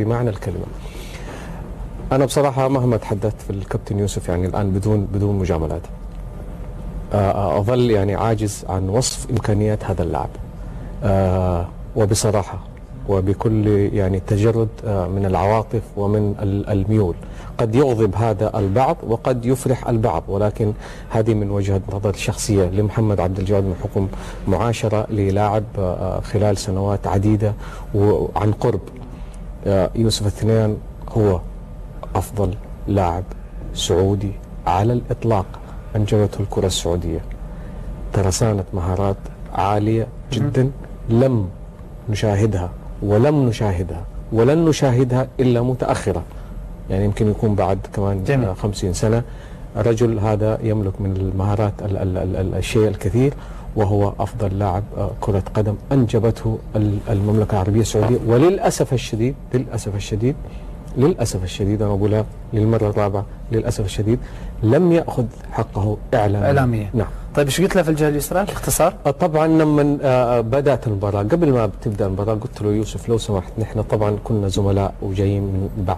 بمعنى الكلمة. أنا مهما تحدثت في الكابتن يوسف الآن بدون مجاملات، أظل عاجز عن وصف إمكانيات هذا اللاعب، وبصراحة وبكل تجرد من العواطف ومن الميول. قد يغضب هذا البعض وقد يفرح البعض، ولكن هذه من وجهة نظر شخصية لمحمد عبد الجواد من حكم معاشرة للاعب خلال سنوات عديدة وعن قرب. يوسف الثنيان هو أفضل لاعب سعودي على الإطلاق أنجبته الكرة السعودية. ترسانة مهارات عالية جدا لم نشاهدها ولن نشاهدها إلا متأخرة، يمكن يكون بعد كمان 50 سنة. الرجل هذا يملك من المهارات الشيء الكثير، وهو أفضل لاعب كرة قدم أنجبته المملكة العربية السعودية. وللأسف الشديد أنا أقولها للمرة الرابعة، للأسف الشديد لم يأخذ حقه إعلاميا. نعم. طيب ايش قلت له في الجهة اليسرى باختصار؟ طبعا لما بدأت المباراة، قبل ما تبدأ المباراة قلت له: يوسف لو سمحت، نحن طبعا كنا زملاء وجايين من بعد